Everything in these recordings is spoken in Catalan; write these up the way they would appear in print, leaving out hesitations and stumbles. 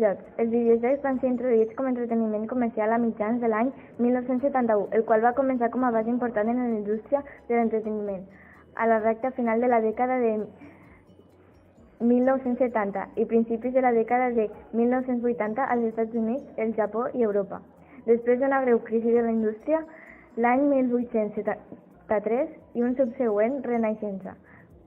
Videojocs. Els videojocs van ser introduïts com a entreteniment comercial a mitjans de l'any 1971, el qual va començar com a base important en la indústria de l'entreteniment a la recta final de la dècada de 1970 i principis de la dècada de 1980 als Estats Units, el Japó i Europa. Després d'una greu crisi de la indústria, l'any 1873 i un subsegüent renaixença.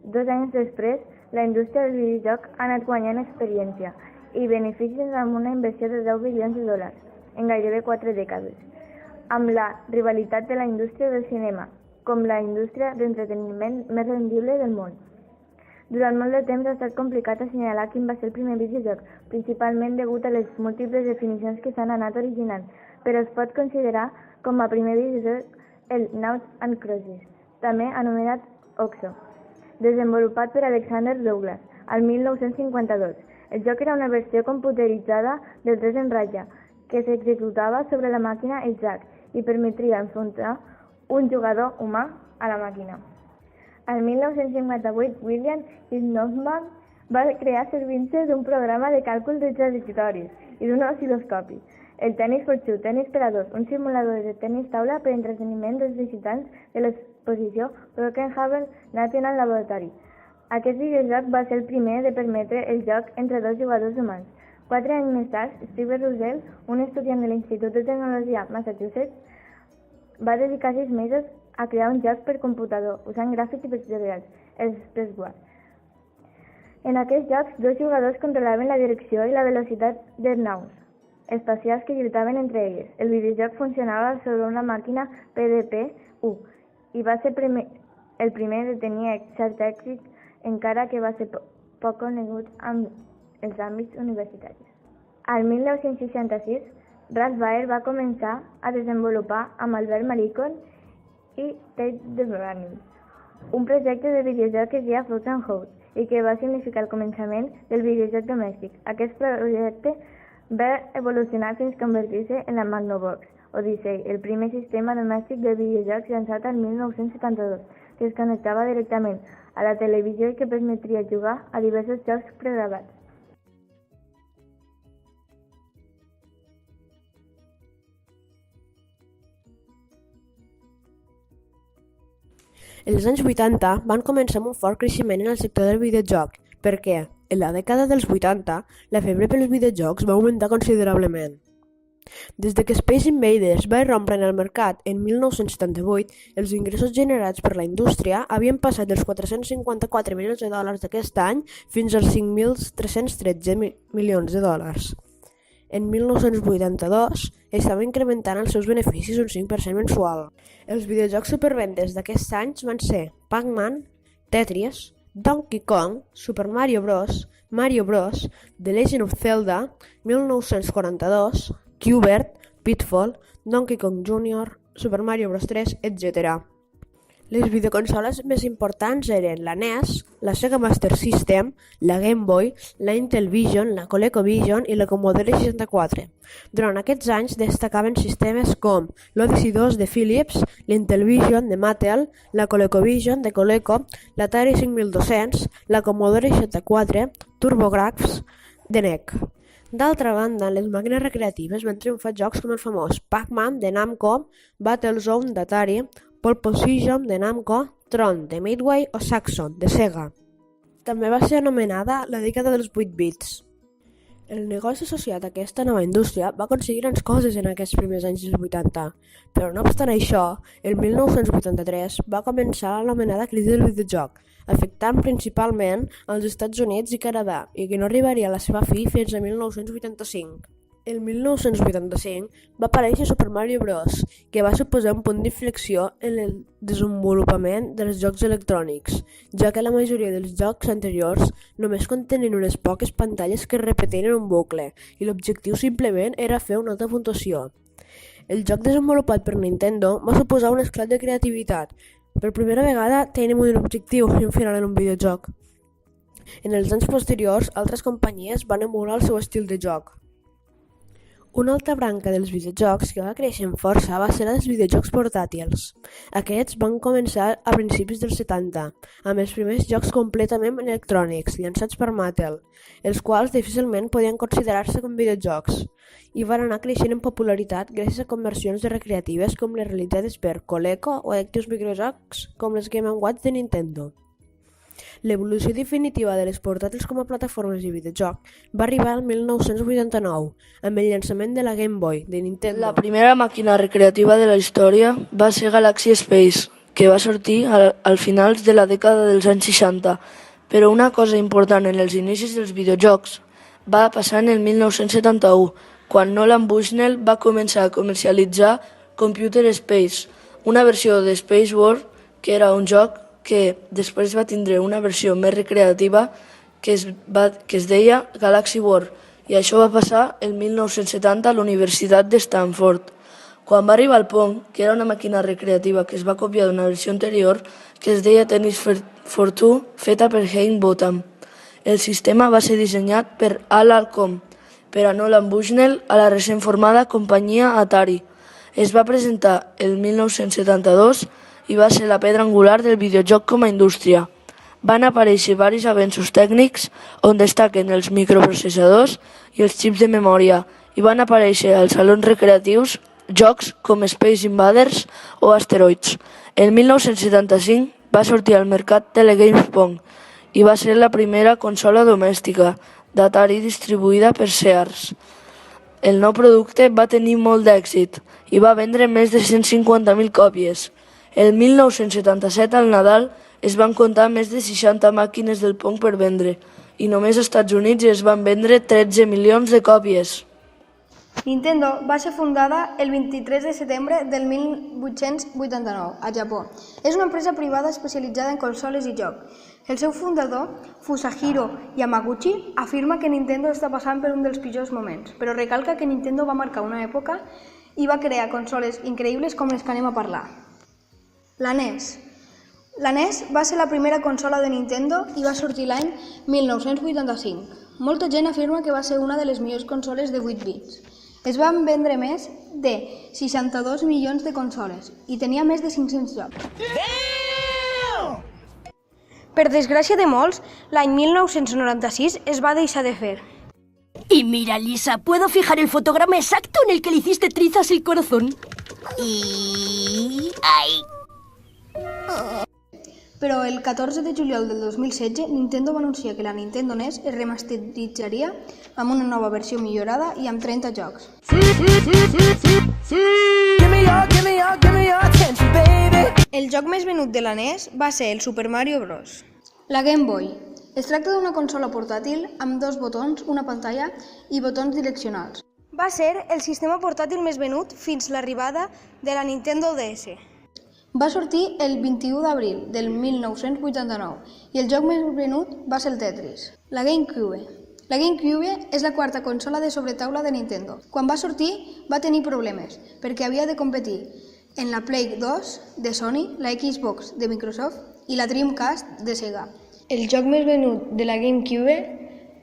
2 anys després, la indústria del videojoc ha anat guanyant experiència i beneficis amb una inversió de 10 bilions de dòlars en gairebé 4 dècades, amb la rivalitat de la indústria del cinema com la indústria d'entreteniment més rendible del món. Durant molt de temps ha estat complicat assenyalar quin va ser el primer videojoc, principalment degut a les múltiples definicions que s'han anat originant, però es pot considerar com a primer videojoc el Noughts and Crosses, també anomenat OXO, desenvolupat per Alexander Douglas al 1952. El joc era una versió computeritzada del 3 en ratlla que s'executava sobre la màquina EJAC i permetria enfrontar un jugador humà a la màquina. El 1958, William Snowman va crear servint-se d'un programa de càlcul de trajectòries i d'un oscil·loscopi. El Tennis for Two, Tennis per a dos, un simulador de tenis taula per entreteniment dels visitants de l'exposició Brookhaven National Laboratory. Aquest videojoc va ser el primer de permetre el joc entre 2 jugadors humans. 4 anys més tard, Steve Russell, un estudiant de l'Institut de Tecnologia Massachusetts, va dedicar 6 mesos a crear un joc per computador usant gràfics vectorials, els Expressword. En aquests jocs, 2 jugadors controlaven la direcció i la velocitat de naus espacials que lluitaven entre elles. El videojoc funcionava sobre una màquina PDP-1 i va ser el primer de tenir cert èxit, encara que va ser poc conegut en els àmbits universitaris. Al 1966, Russ Baer va començar a desenvolupar amb Albert Malicon i Tate DeVarney un projecte de videojoc que es deia Frozen House i que va significar el començament del videojoc domèstic. Aquest projecte va evolucionar fins a convertir-se en la Magnavox Odyssey, el primer sistema domèstic de videojocs llançat el 1972, que es connectava directament a la televisió i que permetria jugar a diversos jocs pregravats. Els anys 80 van començar amb un fort creixement en el sector del videojoc, perquè, en la dècada dels 80, la febre pels videojocs va augmentar considerablement. Des de que Space Invaders va irrompre en el mercat en 1978, els ingressos generats per la indústria havien passat dels 454 milions de dòlars d'aquest any fins als 5.313 milions de dòlars. En 1982 estava incrementant els seus beneficis un 5% mensual. Els videojocs supervendes d'aquests anys van ser Pac-Man, Tetris, Donkey Kong, Super Mario Bros., Mario Bros., The Legend of Zelda, 1942, Q*bert, Pitfall, Donkey Kong Jr., Super Mario Bros. 3, etc. Les videoconsoles més importants eren la NES, la Sega Master System, la Game Boy, la Intellivision, la ColecoVision i la Commodore 64. Durant aquests anys destacaven sistemes com l'Odyssey 2 de Philips, l'Intellivision de Mattel, la ColecoVision de Coleco, l'Atari 5200, la Commodore 64, TurboGrafx de NEC. D'altra banda, en les màquines recreatives van triomfar jocs com el famós Pac-Man de Namco, Battlezone d'Atari, Pole Position de Namco, Tron de Midway o Saxon de Sega. També va ser anomenada la dècada dels 8 bits. El negoci associat a aquesta nova indústria va aconseguir grans coses en aquests primers anys dels 80, però no obstant això, el 1983 va començar l'anomenada crisi del videojoc, afectant principalment als Estats Units i Canadà, i que no arribaria a la seva fi fins a 1985. El 1985 va aparèixer Super Mario Bros., que va suposar un punt d'inflexió en el desenvolupament dels jocs electrònics, ja que la majoria dels jocs anteriors només contenen unes poques pantalles que es repetien en un bucle, i l'objectiu simplement era fer una alta puntuació. El joc desenvolupat per Nintendo va suposar un esclat de creativitat. Per primera vegada tenim un objectiu i un final en un videojoc. En els anys posteriors, altres companyies van emular el seu estil de joc. Una altra branca dels videojocs que va créixer amb força va ser la dels videojocs portàtils. Aquests van començar a principis dels 70, amb els primers jocs completament electrònics, llançats per Mattel, els quals difícilment podien considerar-se com videojocs, i van anar creixent en popularitat gràcies a conversions de recreatives com les realitzades per Coleco o addictius microjocs com les Game & Watch de Nintendo. L'evolució definitiva de les portàtils com a plataformes de videojoc va arribar al 1989, amb el llançament de la Game Boy de Nintendo. La primera màquina recreativa de la història va ser Galaxy Space, que va sortir al finals de la dècada dels anys 60, però una cosa important en els inicis dels videojocs va passar en el 1971, quan Nolan Bushnell va començar a comercialitzar Computer Space, una versió de Space War que era un joc que després va tindre una versió més recreativa que es deia Galaxy War, i això va passar el 1970 a l'Universitat de Stanford. Quan va arribar el Pong, que era una màquina recreativa que es va copiar d'una versió anterior que es deia Tennis for Two, feta per Hein Botham. El sistema va ser dissenyat per Al Alcom, per a Nolan Bushnell a la recent formada companyia Atari. Es va presentar el 1972 i va ser la pedra angular del videojoc com a indústria. Van aparèixer diversos avenços tècnics on destaquen els microprocessadors i els xips de memòria, i van aparèixer als salons recreatius jocs com Space Invaders o Asteroids. El 1975 va sortir al mercat Telegames Pong i va ser la primera consola domèstica d'Atari distribuïda per Sears. El nou producte va tenir molt d'èxit i va vendre més de 150.000 còpies. El 1977, al Nadal, es van comptar més de 60 màquines del Pong per vendre i només als Estats Units es van vendre 13 milions de còpies. Nintendo va ser fundada el 23 de setembre del 1889 a Japó. És una empresa privada especialitzada en consoles i joc. El seu fundador, Fusahiro Yamaguchi, afirma que Nintendo està passant per un dels pitjors moments, però recalca que Nintendo va marcar una època i va crear consoles increïbles com les que anem a parlar. La NES. La NES va ser la primera consola de Nintendo i va sortir l'any 1985. Molta gent afirma que va ser una de les millors consoles de 8 bits. Es van vendre més de 62 milions de consoles i tenia més de 500 jocs. Per desgràcia de molts, l'any 1996 es va deixar de fer. Y mira, Lisa, puedo fijar el fotograma exacto en el que le hiciste trizas el corazón. Y... ¡ay! Però el 14 de juliol del 2016, Nintendo va anunciar que la Nintendo NES es remasteritzaria amb una nova versió millorada i amb 30 jocs. El joc més venut de la NES va ser el Super Mario Bros. La Game Boy. Es tracta d'una consola portàtil amb 2 botons, una pantalla i botons direccionals. Va ser el sistema portàtil més venut fins l'arribada de la Nintendo DS. Va sortir el 21 d'abril del 1989 i el joc més venut va ser el Tetris. La GameCube. La GameCube és la quarta consola de sobretaula de Nintendo. Quan va sortir va tenir problemes perquè havia de competir en la Play 2 de Sony, la Xbox de Microsoft i la Dreamcast de Sega. El joc més venut de la GameCube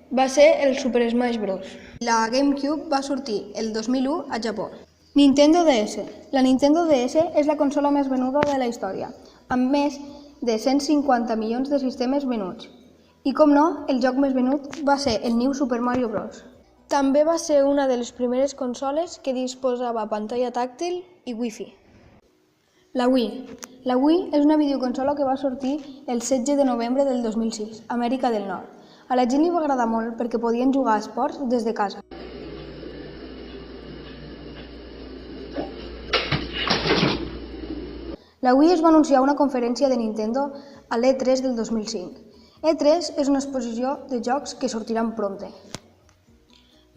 va ser el Super Smash Bros. La GameCube va sortir el 2001 a Japó. Nintendo DS. La Nintendo DS és la consola més venuda de la història, amb més de 150 milions de sistemes venuts. I com no, el joc més venut va ser el New Super Mario Bros. També va ser una de les primeres consoles que disposava pantalla tàctil i Wi-Fi. La Wii. La Wii és una videoconsola que va sortir el 16 de novembre del 2006, a Amèrica del Nord. A la gent li va agradar molt perquè podien jugar a esports des de casa. La Wii es va anunciar a una conferència de Nintendo a l'E3 del 2005. E3 és una exposició de jocs que sortiran prompte.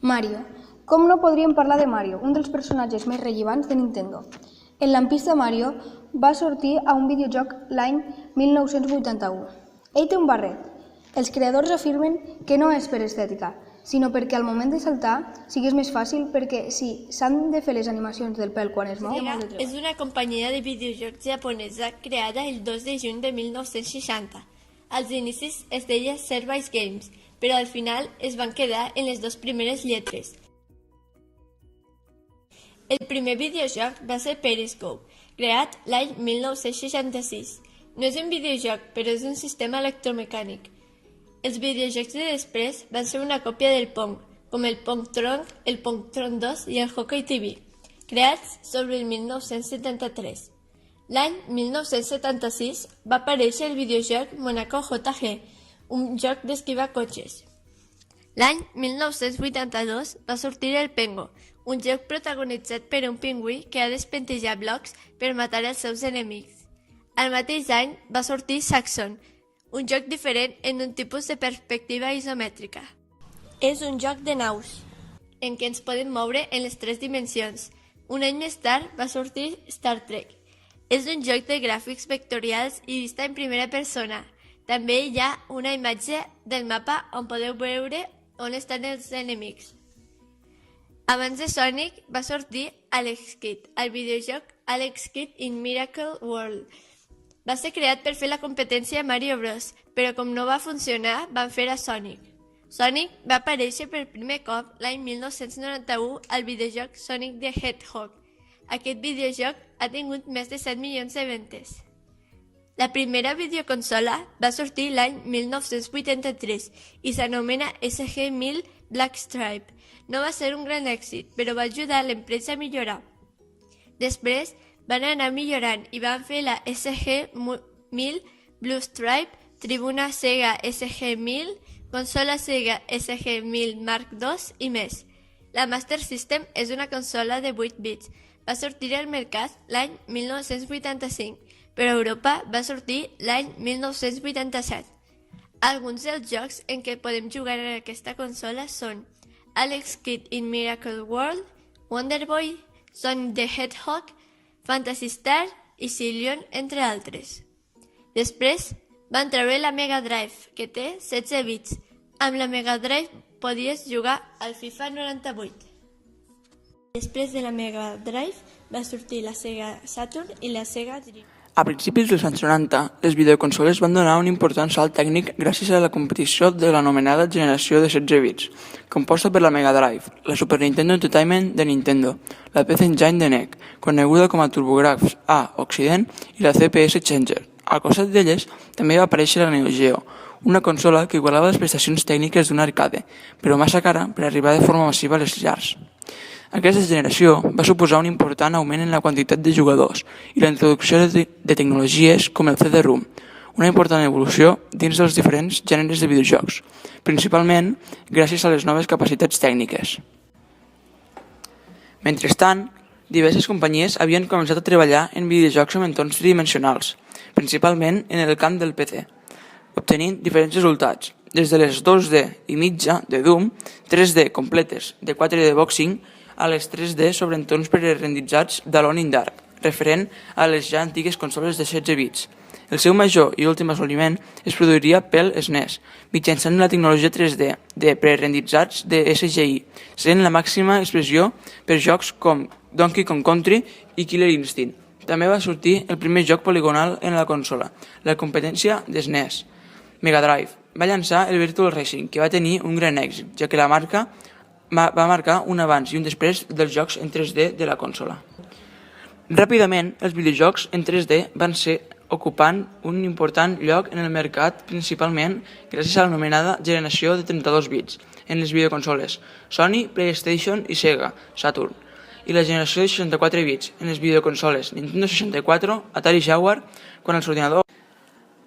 Mario. Com no podríem parlar de Mario, un dels personatges més rellevants de Nintendo. El lampista Mario va sortir a un videojoc l'any 1981. Ell té un barret. Els creadors afirmen que no és per estètica, sinó perquè al moment de saltar sigués més fàcil perquè si s'han de fer les animacions del pèl quan es mou... Sega és una companyia de videojocs japonesa creada el 2 de juny de 1960. Als inicis es deia Service Games, però al final es van quedar en les 2 primeres lletres. El primer videojoc va ser Periscope, creat l'any 1966. No és un videojoc, però és un sistema electromecànic. Els videojocs de després van ser una còpia del Pong, com el Pong-Tron, el Pong-Tron 2 i el Hockey TV, creats sobre el 1973. L'any 1976 va aparèixer el videojoc Monaco JG, un joc d'esquivar cotxes. L'any 1982 va sortir el Pengo, un joc protagonitzat per un pingüí que ha d'espentejar blocs per matar els seus enemics. Al mateix any va sortir Saxon, un joc diferent en un tipus de perspectiva isomètrica. És un joc de naus, en què ens podem moure en les 3 dimensions. Un any més tard va sortir Star Trek. És un joc de gràfics vectorials i vista en primera persona. També hi ha una imatge del mapa on podeu veure on estan els enemics. Abans de Sonic va sortir Alex Kidd, el videojoc Alex Kidd in Miracle World. Va ser creat per fer la competència a Mario Bros, però com no va funcionar, van fer a Sonic. Sonic va aparèixer per primer cop l'any 1991 al videojoc Sonic the Hedgehog. Aquest videojoc ha tingut més de 7 milions de ventes. La primera videoconsola va sortir l'any 1983 i s'anomena SG-1000 Blackstripe. No va ser un gran èxit, però va ajudar l'empresa a millorar. Després van anar millorant i van fer la SG-1000 Bluestripe, tribuna Sega SG-1000, consola Sega SG-1000 Mark II i més. La Master System és una consola de 8 bits. Va sortir al mercat l'any 1985, però a Europa va sortir l'any 1987. Alguns dels jocs en què podem jugar en aquesta consola són Alex Kidd in Miracle World, Wonder Boy, Sonic the Hedgehog, Phantasy Star i Zillion, entre altres. Després van treure la Mega Drive, que té 16 bits. Amb la Mega Drive podies jugar al FIFA 98. Després de la Mega Drive va sortir la Sega Saturn i la Sega Dream. A principis dels anys 90, les videoconsoles van donar un important salt tècnic gràcies a la competició de l'anomenada generació de 16 bits, composta per la Mega Drive, la Super Nintendo Entertainment de Nintendo, la PC Engine de NEC, coneguda com a TurboGrafx A Occident, i la CPS Changer. Al costat d'elles també va aparèixer la Neo Geo, una consola que igualava les prestacions tècniques d'una arcade, però massa cara per arribar de forma massiva a les llars. Aquesta generació va suposar un important augment en la quantitat de jugadors i la introducció de tecnologies com el CD-ROM, una important evolució dins dels diferents gèneres de videojocs, principalment gràcies a les noves capacitats tècniques. Mentrestant, diverses companyies havien començat a treballar en videojocs amb entorns tridimensionals, principalment en el camp del PC, obtenint diferents resultats, des de les 2D i mitja de Doom, 3D completes de 4D Boxing, a les 3D sobre entorns prerenditzats d'Alone in Dark, referent a les ja antigues consoles de 16 bits. El seu major i últim assoliment es produiria pel SNES, mitjançant la tecnologia 3D de prerenditzats de SGI, sent la màxima expressió per jocs com Donkey Kong Country i Killer Instinct. També va sortir el primer joc poligonal en la consola, la competència de SNES. Mega Drive va llançar el Virtual Racing, que va tenir un gran èxit, ja que la marca va marcar un abans i un després dels jocs en 3D de la consola. Ràpidament, els videojocs en 3D van ser ocupant un important lloc en el mercat, principalment gràcies a l'anomenada generació de 32 bits en les videoconsoles Sony, PlayStation i Sega Saturn, i la generació de 64 bits en les videoconsoles Nintendo 64, Atari Jaguar, quan els ordinadors.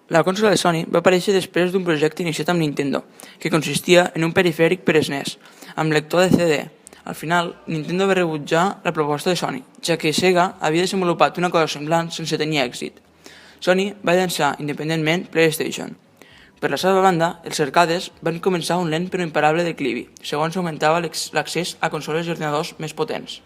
La consola de Sony va aparèixer després d'un projecte iniciat amb Nintendo, que consistia en un perifèric per SNES, amb lector de CD. Al final, Nintendo va rebutjar la proposta de Sony, ja que Sega havia desenvolupat una cosa semblant sense tenir èxit. Sony va llançar independentment PlayStation. Per la seva banda, els arcades van començar un lent però imparable declivi, segons augmentava l'accés a consoles i ordinadors més potents.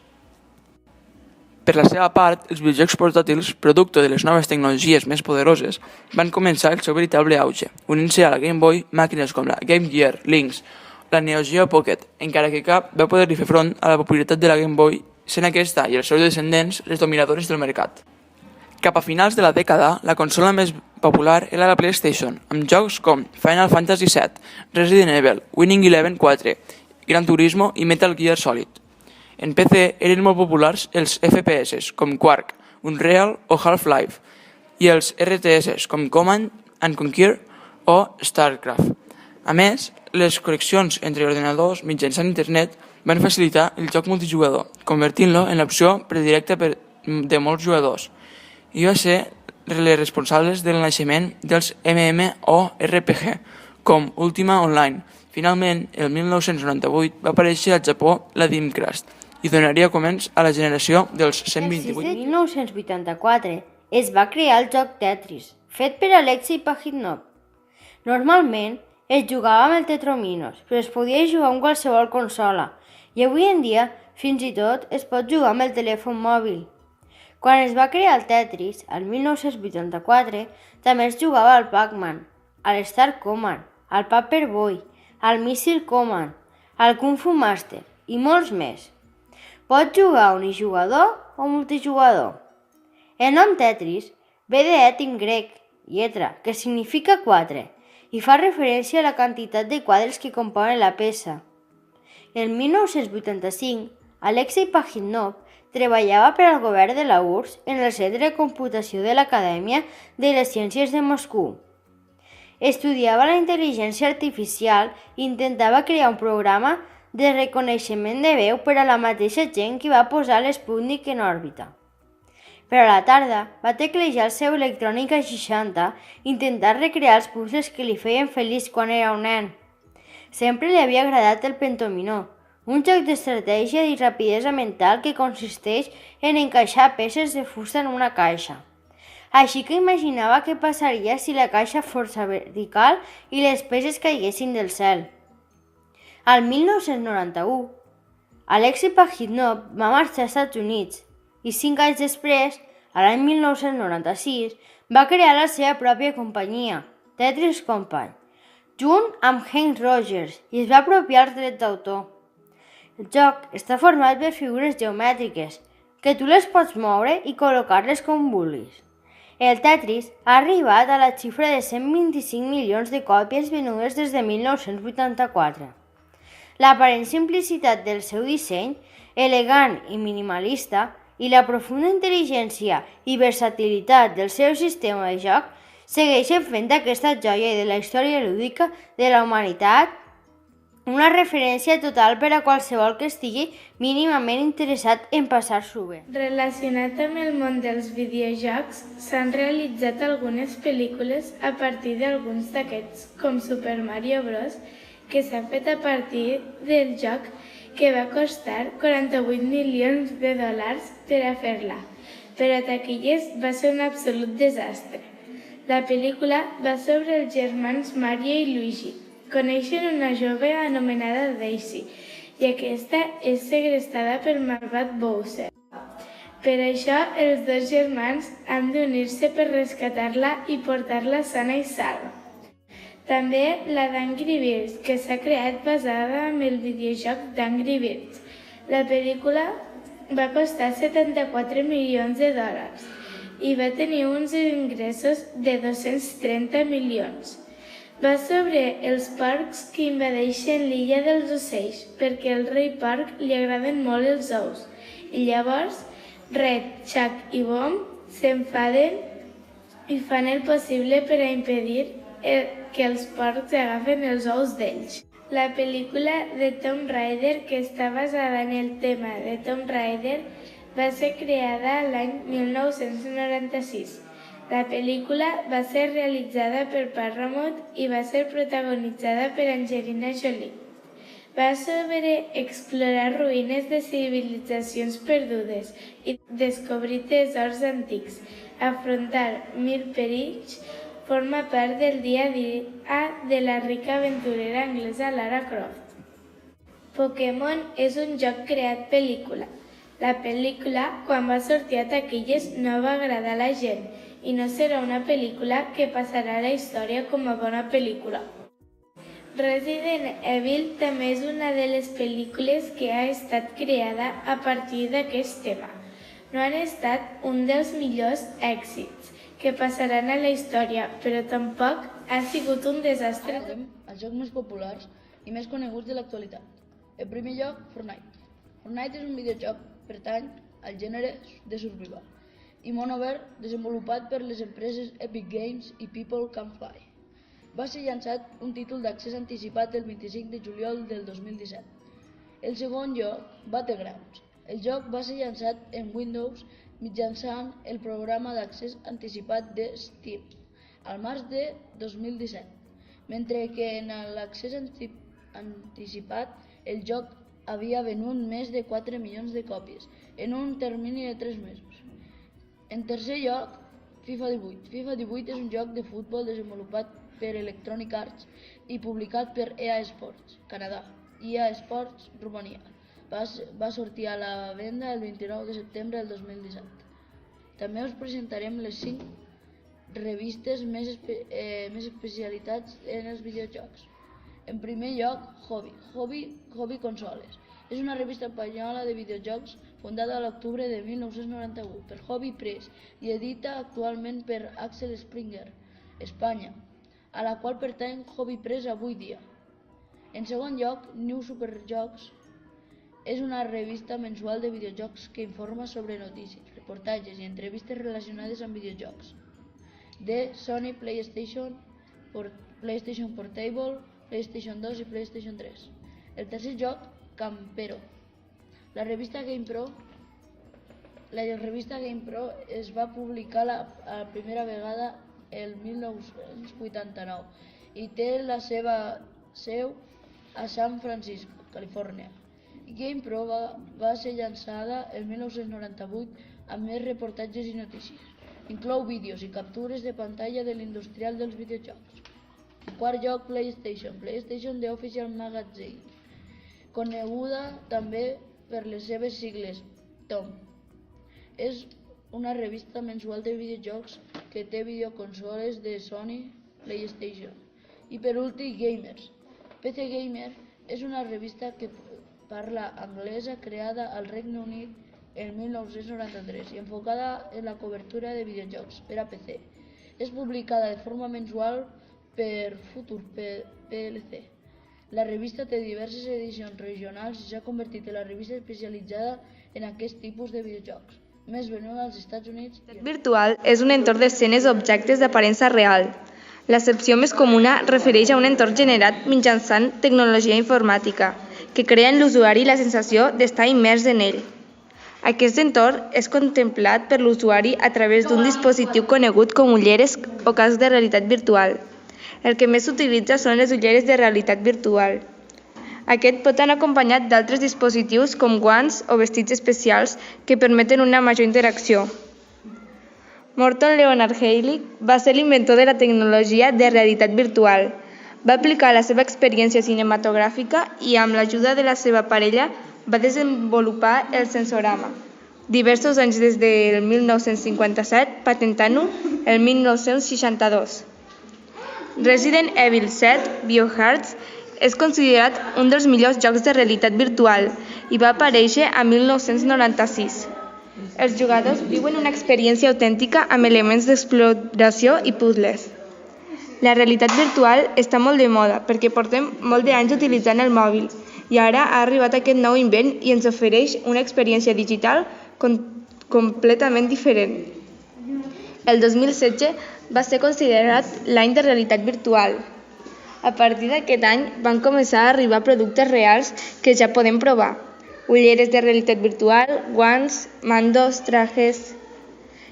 Per la seva part, els videojocs portàtils, producte de les noves tecnologies més poderoses, van començar el seu veritable auge, unint-se a la Game Boy màquines com la Game Gear, Lynx, la Neo Geo Pocket, encara que cap va poder-hi fer front a la popularitat de la Game Boy, sent aquesta i els seus descendents les dominadores del mercat. Cap a finals de la dècada, la consola més popular era la PlayStation, amb jocs com Final Fantasy VII, Resident Evil, Winning Eleven 4, Gran Turismo i Metal Gear Solid. En PC eren molt populars els FPS, com Quark, Unreal o Half-Life, i els RTS, com Command and Conquer o StarCraft. A més, les connexions entre ordenadors mitjançant internet van facilitar el joc multijugador, convertint-lo en l'opció predilecta de molts jugadors, i va ser les responsables del naixement dels MMORPG, com Ultima Online. Finalment, el 1998 va aparèixer al Japó la Dreamcast i donaria començ a la generació dels 128. En 1984 es va crear el joc Tetris, fet per Alexei Pajitnov. Normalment es jugava amb el Tetrominos, però es podia jugar amb qualsevol consola, i avui en dia fins i tot es pot jugar amb el telèfon mòbil. Quan es va crear el Tetris, el 1984, també es jugava al Pac-Man, al Star Command, al Paperboy, al Missile Command, al Kung Fu Master i molts més. Pot jugar unijugador o multijugador. El nom Tetris ve d'ètim grec, lletra, que significa 4, i fa referència a la quantitat de quadres que componen la peça. En 1985, Alexei Pajitnov treballava per al govern de la URSS en el Centre de Computació de l'Acadèmia de les Ciències de Moscou. Estudiava la intel·ligència artificial i intentava crear un programa de reconeixement de veu per a la mateixa gent que va posar l'Sputnik en òrbita. Però a la tarda va teclejar el seu Electrònica 60 i intentar recrear els puzzles que li feien feliç quan era un nen. Sempre li havia agradat el pentominó, un joc d'estratègia i rapidesa mental que consisteix en encaixar peces de fusta en una caixa. Així que imaginava què passaria si la caixa fos vertical i les peces caiguessin del cel. Al 1991, Alexei Pajitnov va marxar als Estats Units i 5 anys després, a l'any 1996, va crear la seva pròpia companyia, Tetris Company, junt amb Hank Rogers, i es va apropiar els drets d'autor. El joc està format per figures geomètriques, que tu les pots moure i col·locar-les com vulguis. El Tetris ha arribat a la xifra de 125 milions de còpies venudes des de 1984. L'aparent simplicitat del seu disseny, elegant i minimalista, i la profunda intel·ligència i versatilitat del seu sistema de joc segueixen fent d'aquesta joia de la història lúdica de la humanitat una referència total per a qualsevol que estigui mínimament interessat en passar-s'ho bé. Relacionat amb el món dels videojocs, s'han realitzat algunes pel·lícules a partir d'alguns d'aquests, com Super Mario Bros., que s'ha fet a partir del joc, que va costar 48 milions de dòlars per a fer-la, però a taquilles va ser un absolut desastre. La pel·lícula va sobre els germans Mario i Luigi. Coneixen una jove anomenada Daisy i aquesta és segrestada per malvat Bowser. Per això, els dos germans han d'unir-se per rescatar-la i portar-la sana i salva. També la d'Angry Birds, que s'ha creat basada en el videojoc d'Angry Birds. La pel·lícula va costar 74 milions de dòlars i va tenir uns ingressos de 230 milions. Va sobre els porcs que invadeixen l'illa dels ocells, perquè al rei porc li agraden molt els ous. I llavors, Red, Chuck i Bomb s'enfaden i fan el possible per a impedir que els porcs agafen els ous d'ells. La pel·lícula de Tomb Raider, que està basada en el tema de Tomb Raider, va ser creada l'any 1996. La pel·lícula va ser realitzada per Paramount i va ser protagonitzada per Angelina Jolie. Va sobre explorar ruïnes de civilitzacions perdudes i descobrir tesors antics. Afrontar mil perills forma part del dia a dia de la rica aventurera anglesa Lara Croft. Pokémon és un joc creat pel·lícula. La pel·lícula, quan va sortir a taquilles, no va agradar a la gent i no serà una pel·lícula que passarà a la història com a bona pel·lícula. Resident Evil també és una de les pel·lícules que ha estat creada a partir d'aquest tema. No han estat un dels millors èxits que passaran a la història, però tampoc ha sigut un desastre. Els jocs més populars i més coneguts de l'actualitat. En primer lloc, Fortnite. Fortnite és un videojoc pertany al gènere de survival i món obert desenvolupat per les empreses Epic Games i People Can Fly. Va ser llançat un títol d'accés anticipat el 25 de juliol del 2017. El segon joc, Battlegrounds. El joc va ser llançat en Windows mitjançant el programa d'accés anticipat de Steam al març de 2017, mentre que en l'accés anticipat el joc havia venut més de 4 milions de còpies en un termini de 3 mesos. En tercer lloc, FIFA 18. FIFA 18 és un joc de futbol desenvolupat per Electronic Arts i publicat per EA Sports, Canadà, i EA Sports, Romania. Va sortir a la venda el 29 de setembre del 2017. També us presentarem les 5 revistes més especialitats en els videojocs. En primer lloc, Hobby Consoles. És una revista espanyola de videojocs fundada a l'octubre de 1991 per Hobby Press i edita actualment per Axel Springer, Espanya, a la qual pertany Hobby Press avui dia. En segon lloc, New Superjocs és una revista mensual de videojocs que informa sobre notícies, reportatges i entrevistes relacionades amb videojocs de Sony, PlayStation Portable, PlayStation 2 i PlayStation 3. El tercer joc, Campero. La revista GamePro es va publicar la primera vegada el 1989 i té la seva seu a San Francisco, Califòrnia. GamePro va ser llançada el 1998 amb més reportatges i notícies. Inclou vídeos i captures de pantalla de l'industrial dels videojocs. En quart lloc, PlayStation The Official Magazine, coneguda també per les seves sigles TOM. És una revista mensual de videojocs que té videoconsoles de Sony, PlayStation. I per últim, Gamers. PC Gamer és una revista que parla anglesa creada al Regne Unit en 1993 i enfocada en la cobertura de videojocs per a PC. És publicada de forma mensual per Future PLC. La revista té diverses edicions regionals i s'ha convertit en la revista especialitzada en aquest tipus de videojocs, més venuda als Estats Units. Virtual és un entorn d'escenes o objectes d'aparença real. L'accepció més comuna refereix a un entorn generat mitjançant tecnologia informàtica, que crea en l'usuari la sensació d'estar immers en ell. Aquest entorn és contemplat per l'usuari a través d'un dispositiu conegut com ulleres o casc de realitat virtual. El que més s'utilitza són les ulleres de realitat virtual. Aquest pot anar acompanyat d'altres dispositius com guants o vestits especials que permeten una major interacció. Morton Leonard Heilig va ser l'inventor de la tecnologia de realitat virtual. Va aplicar la seva experiència cinematogràfica i amb l'ajuda de la seva parella va desenvolupar el sensorama. Diversos anys des del 1957, patentant-ho el 1962. Resident Evil 7 Biohazard és considerat un dels millors jocs de realitat virtual i va aparèixer a 1996. Els jugadors viuen una experiència autèntica amb elements d'exploració i puzzles. La realitat virtual està molt de moda perquè portem molt d'anys utilitzant el mòbil i ara ha arribat aquest nou invent i ens ofereix una experiència digital completament diferent. El 2016 va ser considerat l'any de realitat virtual. A partir d'aquest any van començar a arribar productes reals que ja podem provar. Ulleres de realitat virtual, guants, mandos, trajes...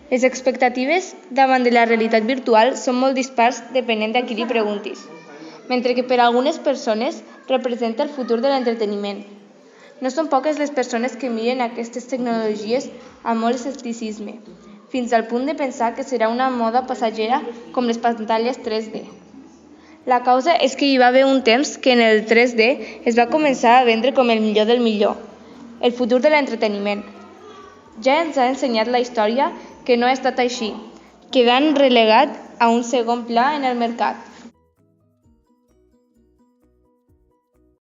Les expectatives davant de la realitat virtual són molt dispars depenent de qui li preguntis, mentre que per a algunes persones representa el futur de l'entreteniment. No són poques les persones que miren aquestes tecnologies amb molt escepticisme, fins al punt de pensar que serà una moda passatgera com les pantalles 3D. La causa és que hi va haver un temps que en el 3D es va començar a vendre com el millor del millor, el futur de l'entreteniment. Ja ens ha ensenyat la història que no ha estat així, quedant relegat a un segon pla en el mercat.